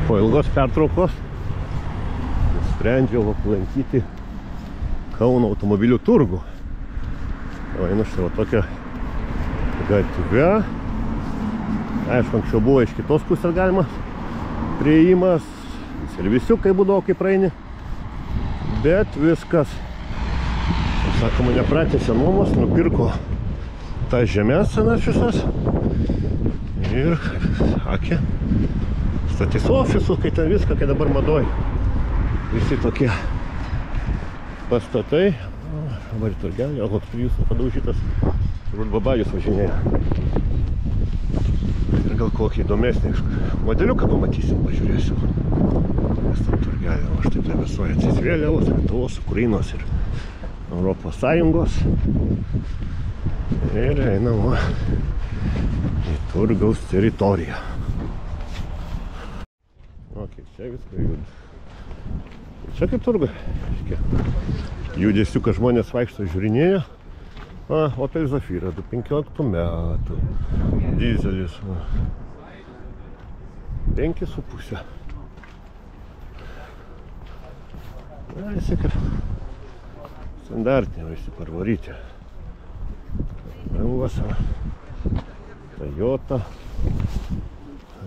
Po ilgos pertraukos nusprendžiau aplankyti Kauno automobilių turgų. Einu štai va tokia gatve. Aišku, anksčiau buvo iš kitos pusės galima priėjimas. Servisiukai būdavo, kai praeini. Bet viskas, sakoma, nepratęsė nuomos, nupirko tas žemės senas visas. Ir, sakė, statys ofisus, kai ten viską, kai dabar madoj. Visi tokie pastatai. Dabar į turgelį, o koks Priusas padaužytas, turbūt babajus važinėja. Ir gal kokį įdomesnį modeliuką pamatysim, pažiūrėsim. Nes tam turgelį, o štai plevėsuojantis vėliavos, Lietuvos, Ukrainos ir Europos Sąjungos. Ir einam į turgaus teritoriją. O, kaip čia viską juda. Čia kaip turga. Judesiu, kad žmonės vaikšto žiūrinėja. Opel Zafira, 2015 metų. Dizelis. 5,5. Visi kaip standartinė, visi parvaryti. Lengvas. Toyota.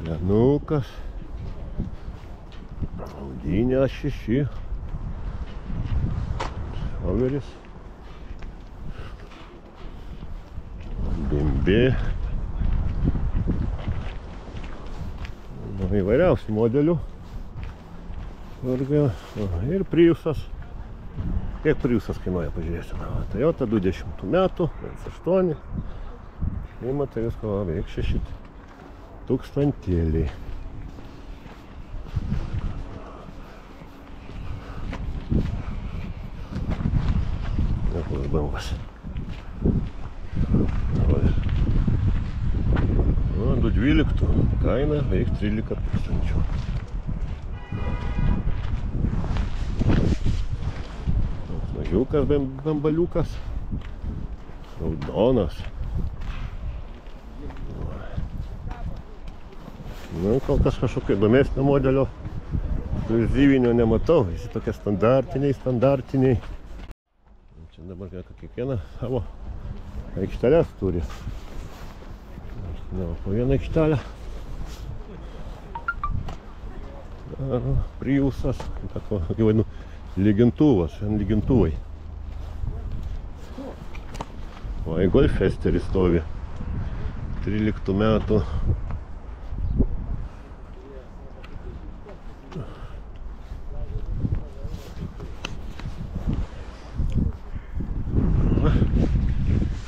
Lenukas. Audinė A6. Overis. BMW. Įvairiausių modelių. Ir Priusas. Kiek Priusas kainuoja, pažiūrėsime. Toyota 20 metų, 1.8. Įmatai visko, beveik 6,000. Nekoks bambas. 212, kaina beveik 13 000. Mažiukas bambaliukas. Raudonas. Kol kas kažkokio įdomesnio modelio ekskliuzyvinio nematau. Visi tokie standartiniai. Čia dabar kiekviena savo aikšteles turi. Po vieną aikštelę. Priusas, tako, kaip vadinu, lygintuvas, lygintuvai. O Golfesteris stovi 13 metų.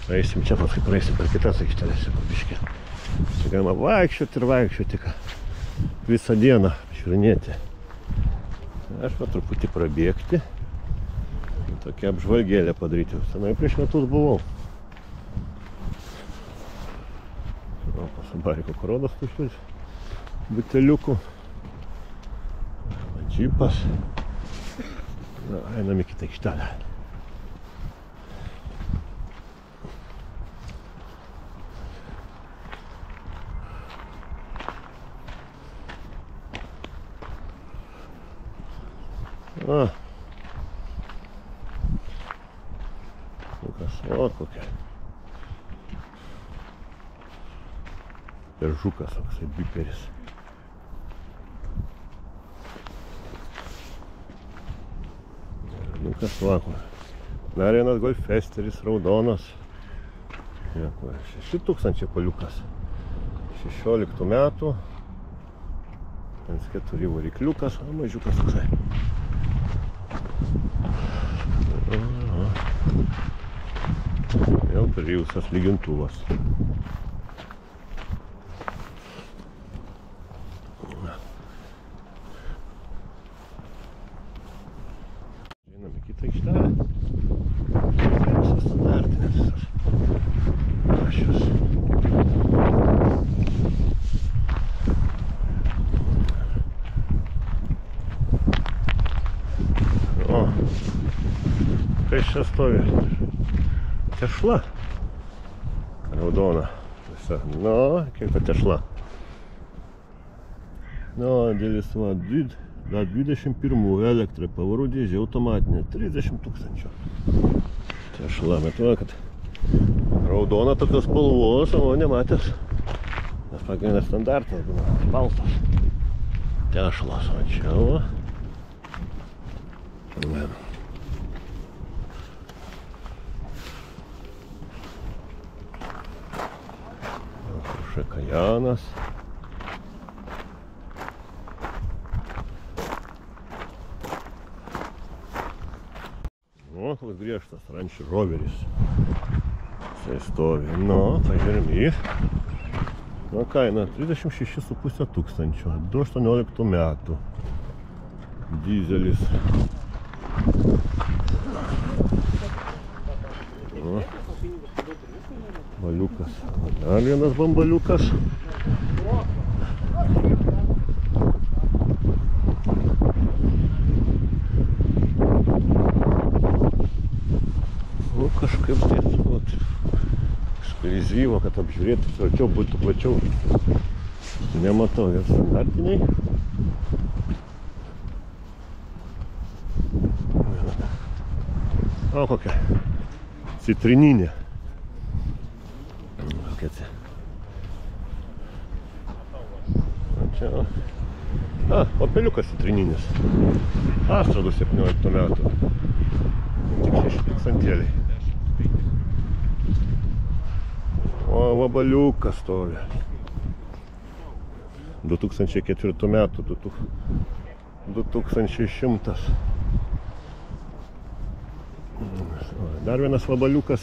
Praeisim čia, paskui praeisim per kitas aikštelės, biškį. Čia galima vaikščioti visą dieną, žiūrinėti. Aš va truputį prabėgti. Tokia apžvalgėlė padaryti. Senai prieš metus buvau. Pasabariko Korodos tuščius buteliukų. Džipas. Einam į kitą aikštelę. O, kokia. Peržukas, toksai biperis. Kas vako. Dar vienas Golfesteris, raudonas. 6,000 paliukas. 16 metų. 4 varikliukas, o mažiukas toksai. Vėl Priusas lygintuvas. Einam į kitą aikštelę. Visas standartinis, visas panašios. O, kas čia stovi? Tešla. Raudona. Visa. Nu, kiek ta tešla. No, dėlis va, 21 elektrai, pavarų dėžė, automatinė, 30 000. Tešla, bet va, kad raudona tokios spalvos, o nematęs. Nes pagrindas standartas būna, baltas. Tešlas, o čia va. Kajanas. O, koks griežtas Range Roveris. Jisai stovi. Nu, pažiūrėm jį. Nu, kaina 36,5 tūkstančio. 2018 metų. Dizelis. Nu. Bambaliukas. Dar vienas bambaliukas. Nu, kažkaip tai ekskliuzyvo, kad apžiūrėti arčiau būtų plačiau. Nematau, jie standartiniai. O, kokia citrininė. Čia. Opeliukas citrininis. Astra 17 metų. Tik 6 tūkstantėliai. O vabaliukas stovi. 2004 metų. 2100. Dar vienas vabaliukas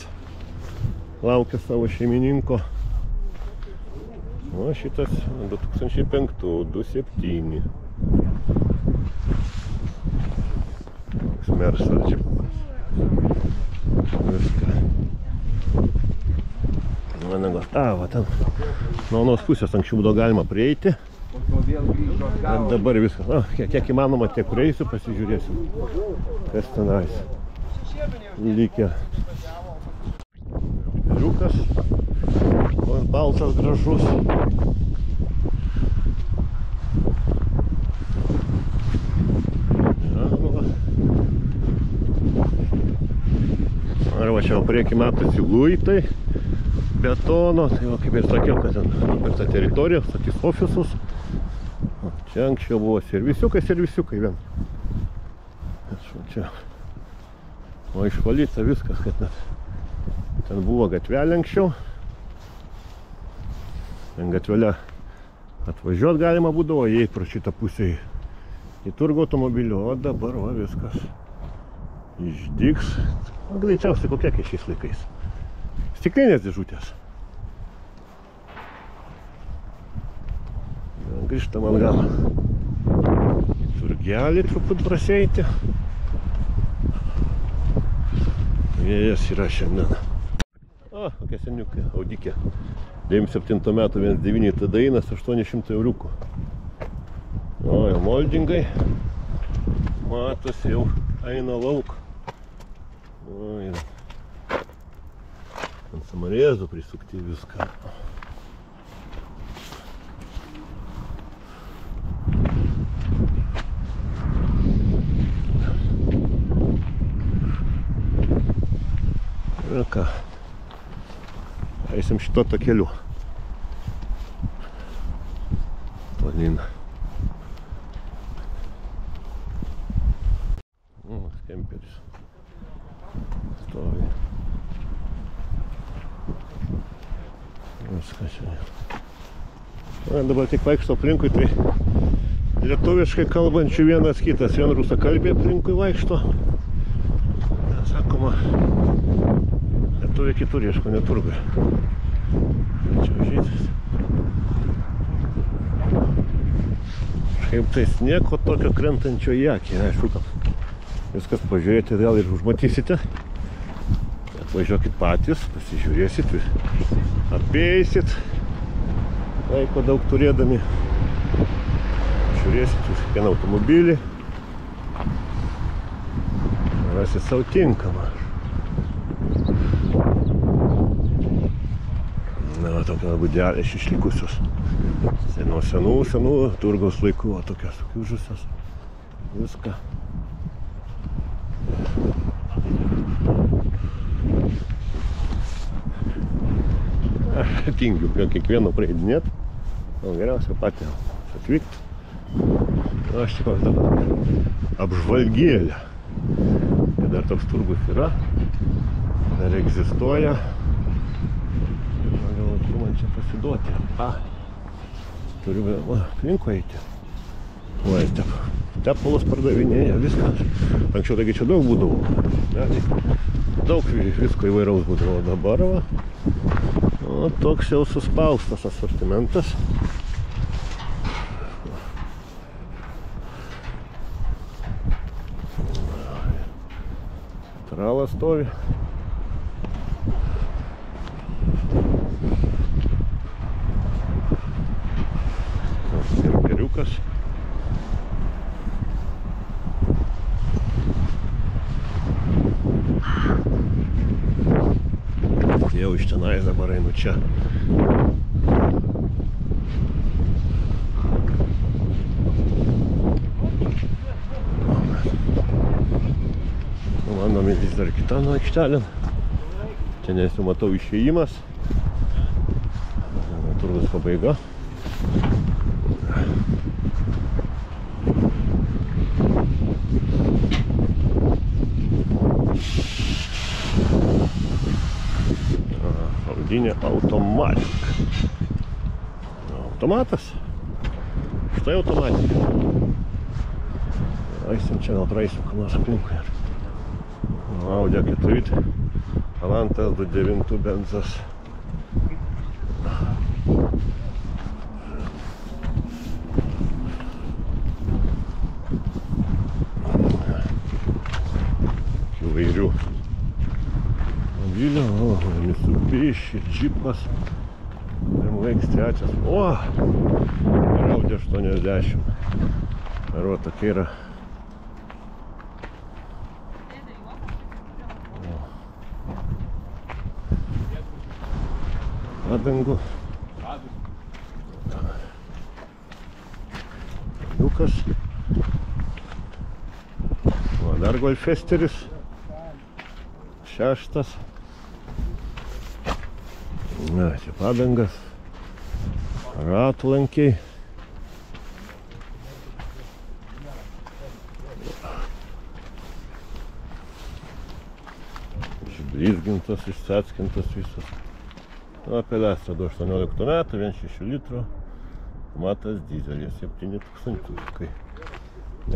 laukia savo šeimininko. O šitas 2005, 27. Mersas džipas. Viską. Va ten. Nuo anos pusės anksčiau būdavo galima prieiti. Bet dabar viskas. Kiek įmanoma, tiek prieisiu, pasižiūrėsim. Kas tenais. Lygia. Liukas. Baltas gražus. Arba čia priekį matosi luitai, betono, tai va, kaip ir sakiau, kad ten nupirkta teritorija, statys ofisus. Čia anksčiau buvo servisiukai vien. Čia. O išvalyta viskas, kad net ten buvo gatvelė anksčiau. Ten gatvelę atvažiuot galima būdavo, jei pro šitą pusę į turgų automobilių, o dabar va viskas išdygs. Greičiausiai kokia šiais laikais. Stiklinės dėžutės. Grįžtam atgal. Turgelį truput prasieiti. Vėjas yra šiandien. O, kokia seniukė, Audikė. 97 metų 1.9 TDI-nas 800 euriukų. O, jau moldingai. Matosi, jau eina lauk. O, yra. Ant samarėzų prisukti viską. Ir ką? Eisim šito takeliu. Tolyn. Kemperis. Stovi. Viskas čia. Dabar tik vaikšto aplinkui, tai lietuviškai kalbančių vienas kitas. Vien rusakalbė aplinkui vaikšto. Sakoma, lietuviai kitur ieško, ne turgui. Čia užėtis. Kaip tais nieko tokio krentančio į akį. Aišku, viskas pažiūrėti vėl ir užmatysite. Atvažiuokit patys, pasižiūrėsit, apeisit. Laiko daug turėdami. Žiūrėsit už kiekvieną automobilį. Rasit savo tinkamą. Na, tokia būdelės išlikusios. Nuo senų turgaus laikų, tokios sukiužusios. Viską. Aš tingiu prie kiekvieno praeidinėt. Geriausia patį atvykti. Aš tik dabar apžvalgėlę. Kad dar toks turgus yra. Dar egzistuoja. Gal kur man čia pasiduoti. Turiu aplinkui eiti. Oi, tepalus pardavinėja, viskas. Anksčiau taigi čia daug būdavo. Daug visko įvairaus būdavo. Dabar va. O, toks jau suspaustas asortimentas. Tralas stovi. Geriukas. Jau iš tenais dabar einu čia. Mano mintis dar kita nuo aikštelėn. Čia nesu matau išėjimas. Turgus pabaiga. Audinė automatika. Automatas. Štai automatika. Aisim čia gal praeisim, ką nors aplinkui. Audi A4. Avantas 2.9 benzas. Įvairių automobilių. Mitsubishi, Jeepas. BMW X3. O! Audi 80. Ar va tokia yra. Padangų. Liukas. O, dar golfesteris. 6. Na, čia padangas. Ratlankiai. Išblizgintas, išsackintas visas. Apeliacija 2018 metų, 1,6 litro. Matas dizelis, 7000, kai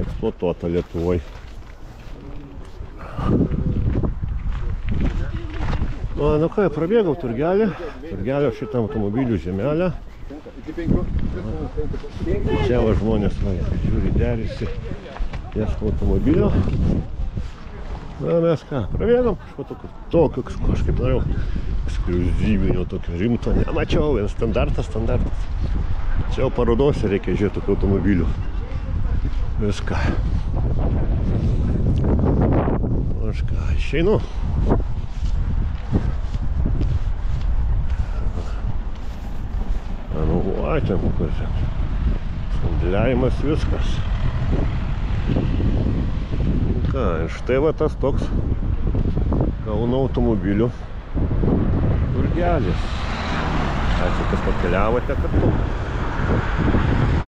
eksploatuota Lietuvoj. Nu ką, prabėgau turgelį. Turgelio šitą automobilių žemelę. Čia va žmonės žiūri, derisi, ieško automobilio. Na mes ką, prabėgom tokio kažkaip norėjau. Ekskliuzyvinio tokio rimto. Nemačiau, vien standartas. Čia jau parodose reikia žiūrėti tokių automobilių. Viską. Aš ką, išeinu. Nu, va, ten kokios. Sandėliavimas viskas. Ką, štai va tas toks Kauno automobilių turgelis. Ačiū, kas pakeliavote kartu.